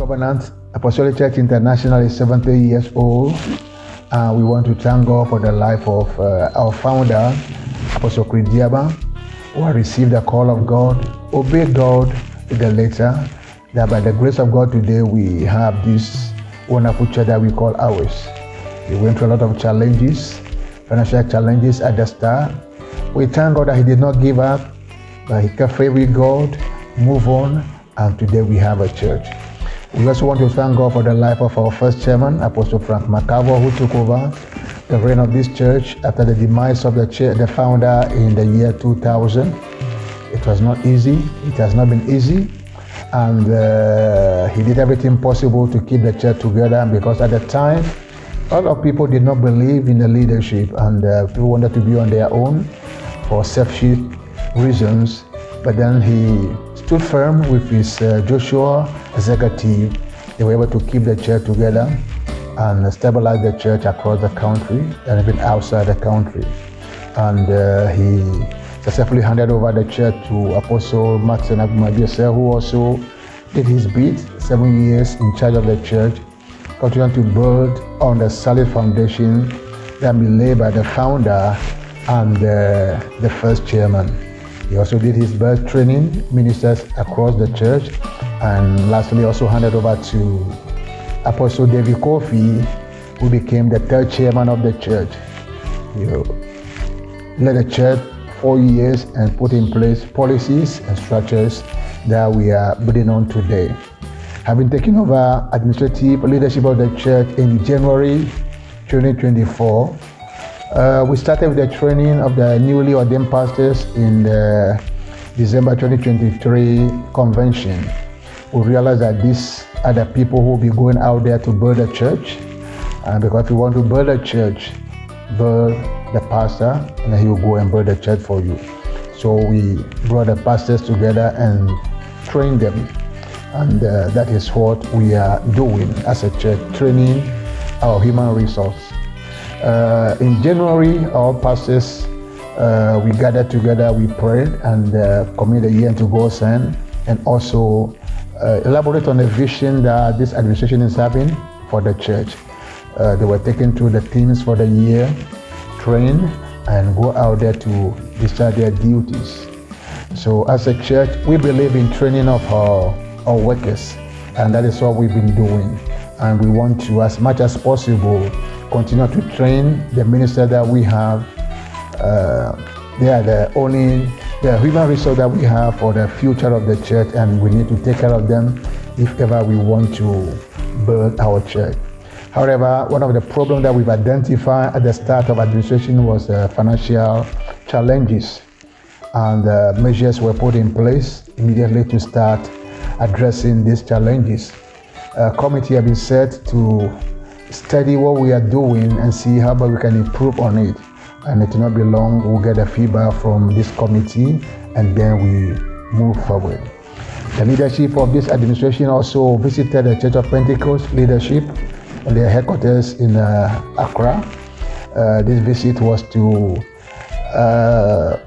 Covenant Apostolic Church International is 70 years old, and we want to thank God for the life of our founder, Apostle Kridiaba, who has received the call of God, obeyed God to the letter, that by the grace of God today we have this wonderful church that we call ours. We went through a lot of challenges, financial challenges at the start. We thank God that he did not give up, but he kept faith with God, move on, and today we have a church. We also want to thank God for the life of our first chairman, Apostle Frank McCarver, who took over the reign of this church after the demise of the founder in the year 2000. It was not easy. It has not been easy. And he did everything possible to keep the church together, because at the time, a lot of people did not believe in the leadership, and people wanted to be on their own for selfish reasons. But then he stood firm with his Joshua executive. They were able to keep the church together and stabilize the church across the country and even outside the country. And he successfully handed over the church to Apostle Max and Amemaxa, who also did his bit, 7 years in charge of the church, continuing to build on the solid foundation that been laid by the founder and the first chairman. He also did his birth training ministers across the church, and lastly also handed over to Apostle David Kofi, who became the third chairman of the church. He led the church 4 years and put in place policies and structures that we are building on today. Having taken over administrative leadership of the church in January 2024, we started with the training of the newly ordained pastors in the December 2023 convention. We realized that these are the people who will be going out there to build a church, and because we want to build a church, build the pastor, and then he will go and build a church for you. So we brought the pastors together and trained them, and that is what we are doing as a church, training our human resource. In January, our pastors, we gathered together, we prayed and committed the year into God's hand, and also elaborate on the vision that this administration is having for the church. They were taken through the themes for the year, train, and go out there to discharge their duties. So as a church, we believe in training of our workers, and that is what we've been doing. And we want to, as much as possible, continue to train the ministers that we have. They are the human resource that we have for the future of the church, and we need to take care of them if ever we want to build our church. However, one of the problems that we've identified at the start of administration was financial challenges, and measures were put in place immediately to start addressing these challenges. A committee has been set to study what we are doing and see how we can improve on it. And it will not be long, we'll get the feedback from this committee, and then we move forward. The leadership of this administration also visited the Church of Pentecost leadership and their headquarters in Accra. This visit was to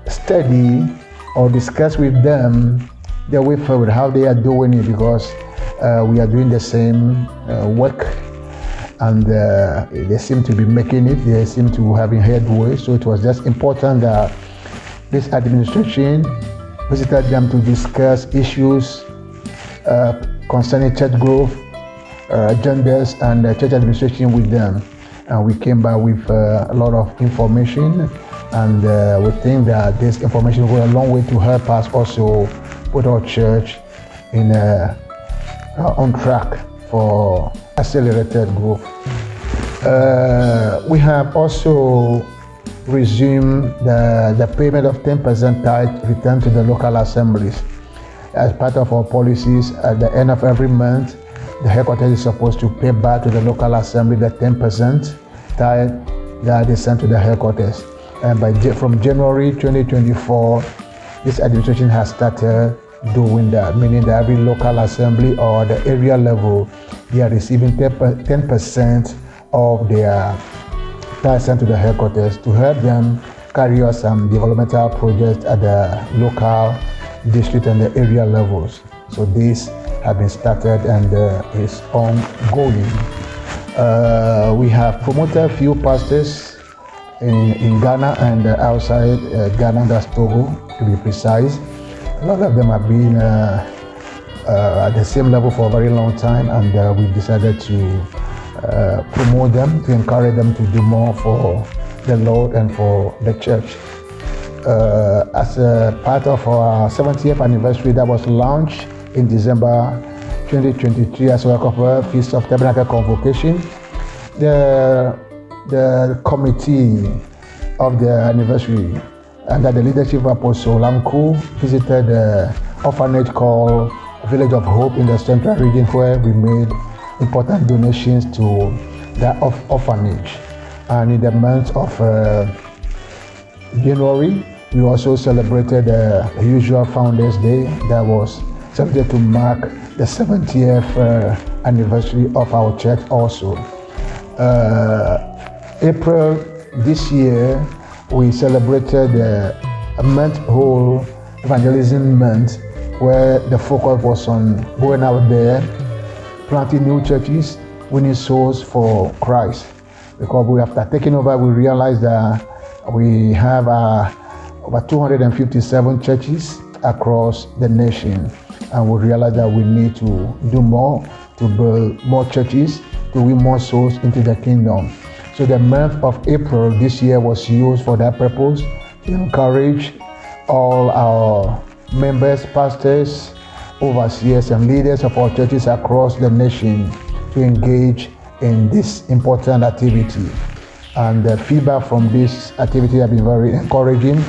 study or discuss with them the way forward, how they are doing it, because we are doing the same work, and they seem to be making it. They seem to having headway. So it was just important that this administration visited them to discuss issues concerning church growth, agendas, and church administration with them. And we came back with a lot of information, and we think that this information will go a long way to help us also put our church in on track for accelerated growth. We have also resumed the payment of 10% tithe return to the local assemblies. As part of our policies, at the end of every month, the headquarters is supposed to pay back to the local assembly the 10% tithe that is sent to the headquarters. And from January 2024, this administration has started doing that, meaning that every local assembly or the area level, they are receiving 10% of their tithe sent to the headquarters to help them carry out some developmental projects at the local district and the area levels. So this has been started and is ongoing. We have promoted a few pastors in Ghana and outside Ghana, that's Togo to be precise. A lot of them have been at the same level for a very long time, and we decided to promote them, to encourage them to do more for the Lord and for the church. As a part of our 70th anniversary that was launched in December 2023 as well as Feast of Tabernacle Convocation, the committee of the anniversary under the leadership of Apostle Lamku visited the orphanage called Village of Hope in the Central Region, where we made important donations to that orphanage. And in the month of January, we also celebrated the usual Founders Day that was celebrated to mark the 70th anniversary of our church also. April this year, we celebrated a month whole evangelism month, where the focus was on going out there, planting new churches, winning souls for Christ. Because after taking over, we realized that we have over 257 churches across the nation, and we realized that we need to do more to build more churches, to win more souls into the kingdom. So the month of April this year was used for that purpose, to encourage all our members, pastors, overseers, and leaders of our churches across the nation to engage in this important activity. And the feedback from this activity have been very encouraging.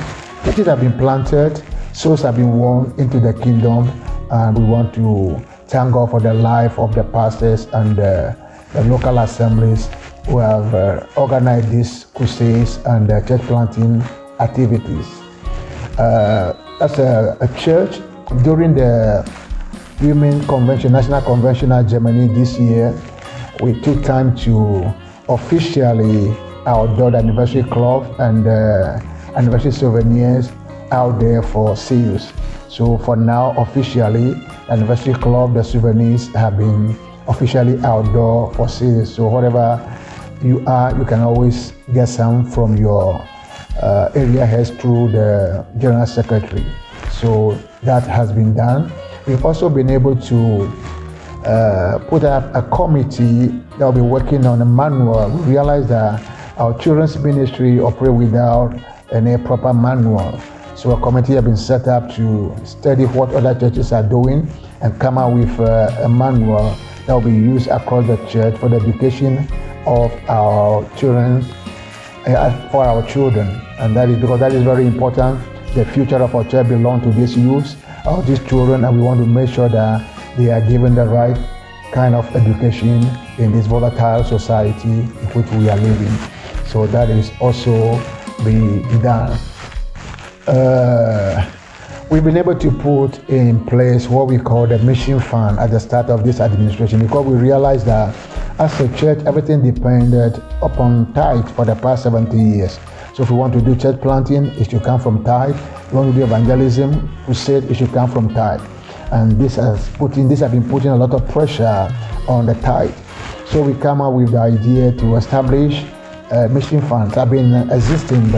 Churches have been planted, souls have been won into the kingdom, and we want to thank God for the life of the pastors and the local assemblies who have organized these crusades and church planting activities. As a church, during the Women Convention, National Convention at Germany this year, we took time to officially outdoor the anniversary club and anniversary souvenirs out there for sales. So for now, officially, the anniversary club, the souvenirs have been officially outdoor for sales. So whatever you are, you can always get some from your area heads through the general secretary. So that has been done. We've also been able to put up a committee that will be working on a manual. We realized that our children's ministry operate without any proper manual. So a committee has been set up to study what other churches are doing and come out with a manual that will be used across the church for the education of our children, for our children. And that is because that is very important. The future of our church belongs to these youths, or these children, and we want to make sure that they are given the right kind of education in this volatile society in which we are living. So that is also be done. We've been able to put in place what we call the mission fund at the start of this administration, because we realized that as a church, everything depended upon tithe for the past 70 years. So if we want to do church planting, it should come from tithe. If we want to do evangelism, we said it should come from tithe. And this has been putting a lot of pressure on the tithe. So we come up with the idea to establish mission funds. Have been existing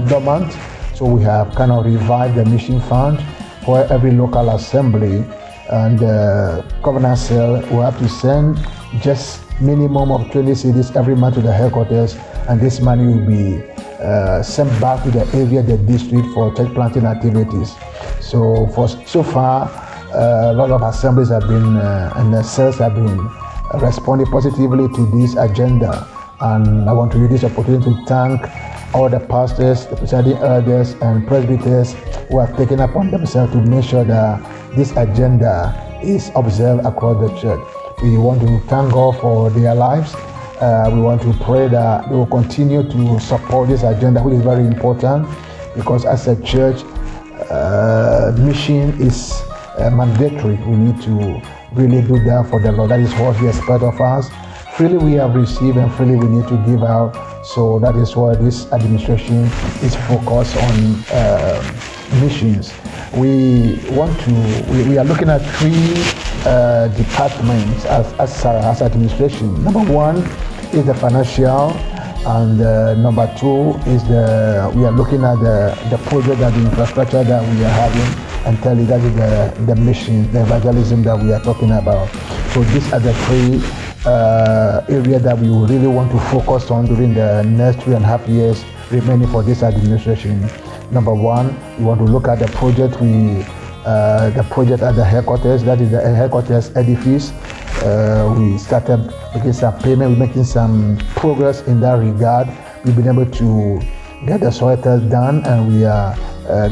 dormant. So we have kind of revived the mission fund for every local assembly, and covenant cell will have to send just minimum of 20 cedis every month to the headquarters, and this money will be sent back to the area, the district, for church planting activities. So far, a lot of assemblies have been and the cells have been responding positively to this agenda. And I want to use this opportunity to thank all the pastors, the presiding elders, and presbyters who have taken upon themselves to make sure that this agenda is observed across the church. We want to thank God for their lives. We want to pray that they will continue to support this agenda, which is very important, because as a church, mission is mandatory. We need to really do that for the Lord. That is what He expects of us. Freely we have received, and freely we need to give out. So that is why this administration is focused on missions. We are looking at three departments as administration. Number one is the financial, and number two is we are looking at the project and the infrastructure that we are having, and tell you that is the mission, the evangelism that we are talking about. So these are the three areas that we really want to focus on during the next 3.5 years remaining for this administration. Number one, we want to look at the project the project at the headquarters, that is the headquarters edifice. We started making some payment, we're making some progress in that regard. We've been able to get the soil test done, and we are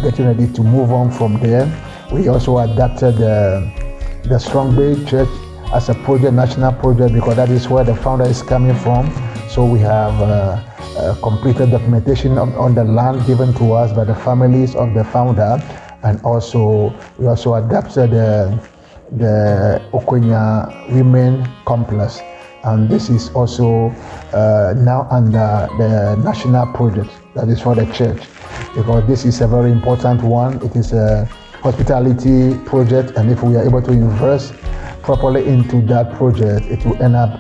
getting ready to move on from there. We also adapted the Strong Bay Church as a project, national project, because that is where the founder is coming from. So we have completed documentation on the land given to us by the families of the founder, and also we also adapted the Okonya Women Complex, and this is also now under the national project that is for the church, because this is a very important one. It is a hospitality project, and if we are able to invest properly into that project, it will end up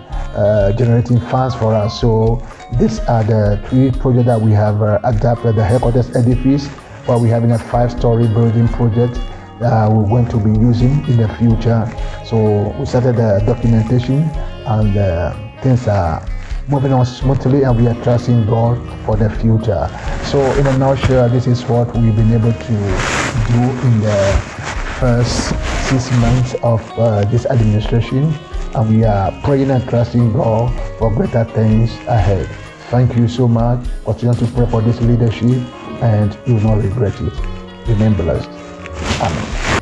generating funds for us. So these are the three projects that we have adapted. The headquarters edifice, where we're having a 5-story building project we're going to be using in the future. So we started the documentation, and things are moving on smoothly, and we are trusting God for the future. So in a nutshell, this is what we've been able to do in the first 6 months of this administration, and we are praying and trusting God for greater things ahead. Thank you so much. Continue to pray for this leadership, and you will not regret it. Remain blessed. Amen.